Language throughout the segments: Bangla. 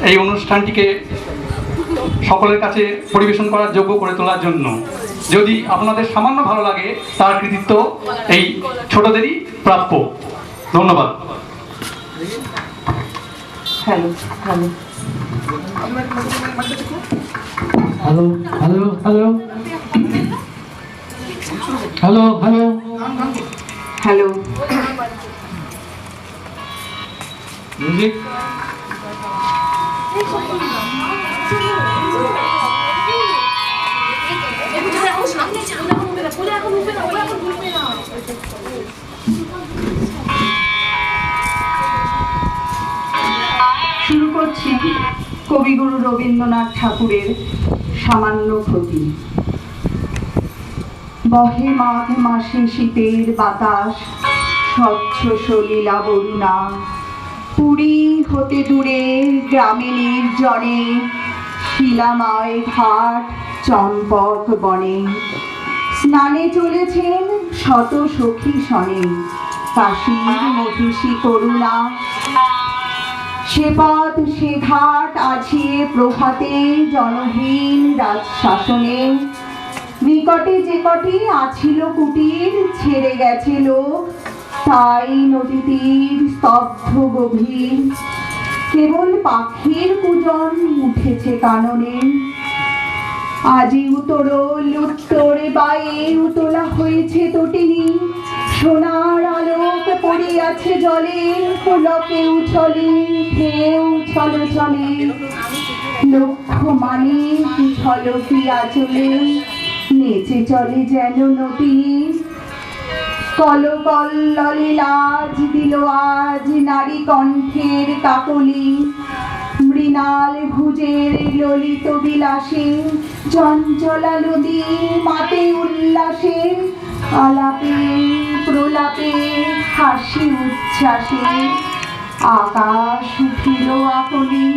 এই অনুষ্ঠানটিকে সকলের কাছে পরিবেশন করার যোগ্য করে তোলার জন্য। যদি আপনাদের সামান্য ভালো লাগে তার কৃতিত্ব এই ছোটদেরই প্রাপ্য। ধন্যবাদ। Hello hello hello hello hello hello hello hello music. শুরু করছি কবিগুরু রবীন্দ্রনাথ ঠাকুরের সামান্য ক্ষতি। বহে মাঘ মাসে শীতের বাতাস, স্বচ্ছ সলিলা বরুণা, পুরী হতে দূরে গ্রামে নির্জনে, শিলাময় ঘাট চম্পক বনে, স্নানে চলেছেন শত সখী শনে, কাশীর মহিষী করুণা। সে পথ সে ঘাট আজিয়ে প্রভাতে জনহীন রাজশাসনে, নিকটে যে কটি আছিল কুটির ছেড়ে গেছে লোক, তাই নদী তীর স্তব্ধ গভীর, কেবল পাখির কুজন উঠেছে কাননে। আজি উতরল উত্তরে বায়ে উতলা হয়েছে তটিনী, সোনার আলোক পড়িয়াছে জলে, পুলকে উছলে ঢেউ ছলে ছলে, লক্ষ মানে ঝলকি আচলে, নেচে চলে যেন নটিনী। কলকল্ললে লাজ দিল আজ নারী কণ্ঠের কাকলি, মৃণাল ভুজের ললিত বিলাসে, চঞ্চলা নদী মাতে উল্লাসে, আলাপে প্রলাপে হাসি উচ্ছ্বাসে, আকাশ উঠিল আকলি।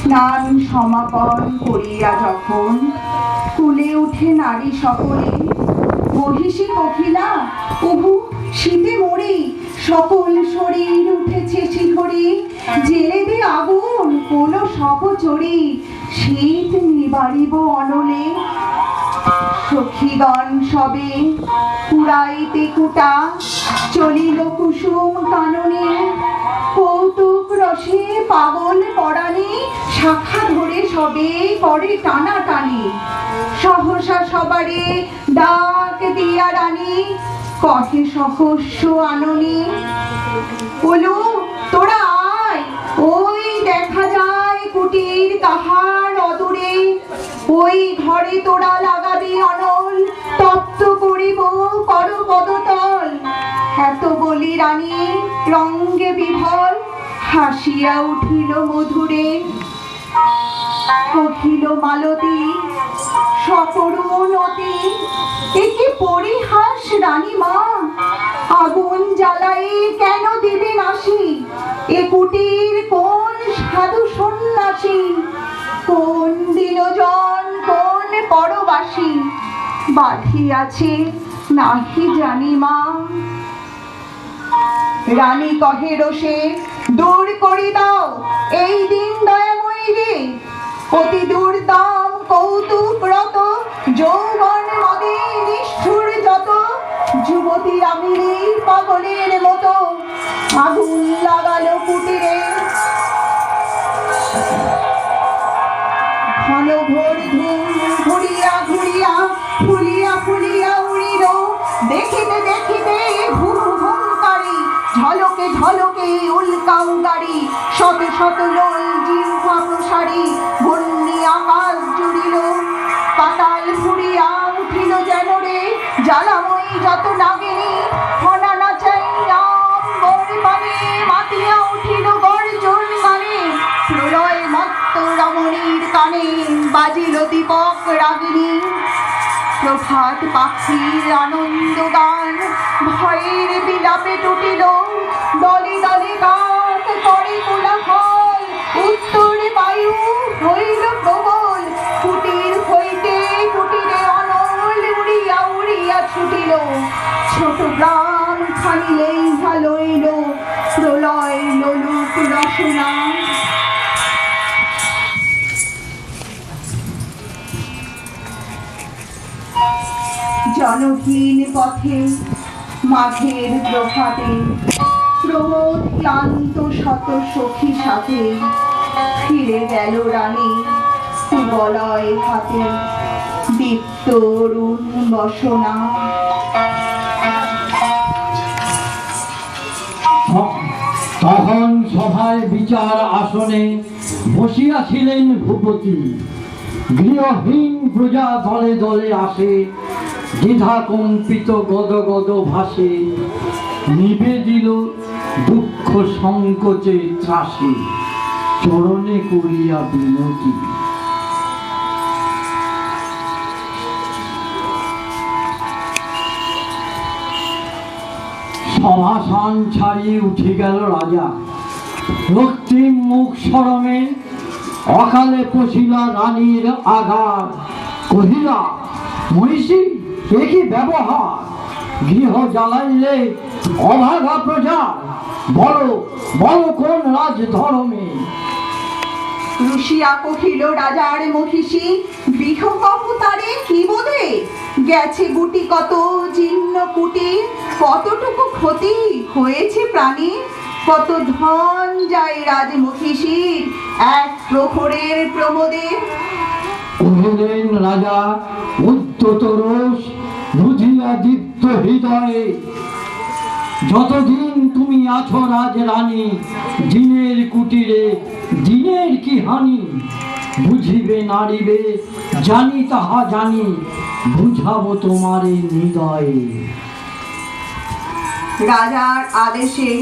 স্নান সমাপন করিয়া যখন কুলে উঠে নারী সকলে, মহিষী কহিলা ওহু শীতে মরে, সকল শরীর উঠেছে শিখরে, জেলে দে আগুন কোন সহচরে, শীত নিবারিব অনলে। সখীগণ সবে কুড়াইতে কুটা, চলিল কুসুম কাননে, কৌতুক রসে পাগল পরাণে, শাখা ধরে সবে করে টানা টানি, সহসা সবারে ডাক দিয়া রানী, কহে সহস্য আননি, বলো তোরা আয়, ওই দেখা যায় কুটির কাহার অদূরে, ওই ঘরে তোরা লাগাবি অনল, তপ্ত করিব কর পদতল। এত বলি রানী রঙ্গে বিভল, হাসিয়া উঠিল মধুরে। কহিল মালতী সকরুণ অতি, এ কি পরিহাস রানী মা, আগুন জ্বালাই কেন দিবে নাসি? এ কুটির কোন সাধু সন্ন্যাসী, কোন দিনজন কোন পরবাসী বাঁধিয়াছে নাহি জানি মা। রানী কহে রোষে, দূর করি দাও এই দিন দয়াময়ী রে। অতি দুর্দাম কৌতুক রত, যৌবন মদে নিষ্ঠুর যত। যুবতী রামিনী পাগলের মতো, আগুন লাগালো কুটিরে। ঘন ঘোর ধূম ঘুরিয়া ঘুরিয়া, ফুলিয়া ফুলিয়া উড়িল। দেখিতে দেখিতে হুম হুঙ্কারি, ঝলকে ঝলকে উল্কাও গাড়ি। শত শত লোল জিহ্বা প্রসারী, বন্যি আকাশ জুড়িল। পাতাল ফুরিয়া উঠিল যেন রে, জ্বালাময়ী যত নাগিনী। ফনা নাচাই আম্বর পানে, মাতিয়া উঠিল গর্জন গানে। প্রলয় মত্ত রমণীর কানে, বাজিল দীপক রাগিনী। প্রভাত পাখির আনন্দ গান, ভয়ের বিলাপে টুটিল। দলে দলে গান করে কোলাহল, উত্তরে বায়ু হইল প্রবল। কুটির হইতে কুটিরে অনল, উড়িয়া উড়িয়া ছুটিল। ছোট গ্রাম খানিলেই ভালইল, প্রলয় লোলুপ রসনা। জনহীন পথে মাঘের প্রভাতে, প্রমোদ ক্লান্ত শত সখী সাথে। ফিরে গেল রানী বলয় হাতে, দীপ্ত অরুণ বসনা। তখন সভায় বিচার আসনে বসিয়াছিলেন ভূপতি। গৃহহীন প্রজা দলে দলে আসে, দ্বিধা কম্পিত গদ গদ ভাসে। নিবেদিল দুঃখ সংকোচে ত্রাসে, চরণে করিয়া বিনতি। সভাসান ছাড়িয়ে উঠে গেল রাজা। রক্তিম মুখ সরমে অকালে পশিলা রানীর আঘাত। কহিলা, মহিষী এ কি ব্যবহার? গৃহ জ্বালাইলে অভাগা প্রজা, বলো বলো কোন রাজ ধর্মে? রুশিয়া কহিল রাজার মহিষী, বিহকহ তারে কি বোধে? গেছে গুটি কত জীর্ণ কুটি, কতটুকু ক্ষতি হয়েছে প্রাণী। কত ধন যায় রাজ মহিষীর এক প্রহরের প্রমোদে। কহিলেন রাজা উদ্যত রোষ, বুঝিয়া দীপ্ত হৃদয়ে। যতদিন তুমি আছো রাজ রানী, দিনের কুটিরে দিনের কি হানি? বুঝিবে নারিবে জানি তাহা জানি, বুঝাবো তোমার এই হৃদয়ে। রাজার আদেশে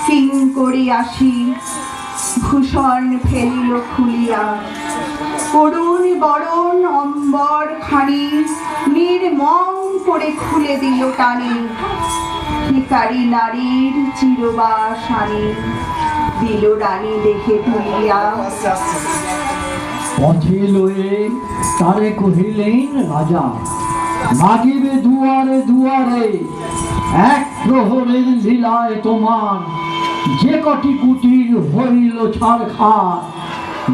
কিঙ্করী আসি, ভূষণ ফেলিল খুলিয়া। করুণ বরণ অম্বর খানি, নির্মম করে খুলে দিল টানি। ভিখারি নারীর চিরবাসানি, দিল রানী দেখে তুলিয়া। পথে লয়ে তারে কহিলেন রাজা, মাগিবে দুয়ারে দুয়ারে। এক প্রহরের লীলায় তোমার, যে কটি কুটির হইল ছারখার।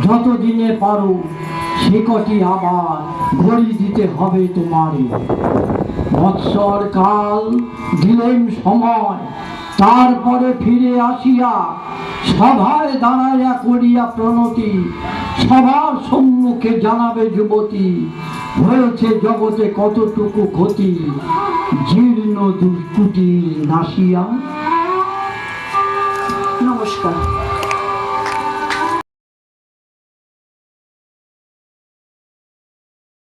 যতদিনে পারো সে কটি আবার ঘড়ি দিতে হবে তোমারে। বৎসর কাল দিলেন সময়, তারপরে ফিরে আসিয়া সভায় দাঁড়াইয়া করিয়া প্রণতি। সবার সম্মুখে জানাবে যুবতী, হয়েছে জগতে কতটুকু ক্ষতি। জীর্ণ দুষ্কুটির নাসিয়া। নমস্কার।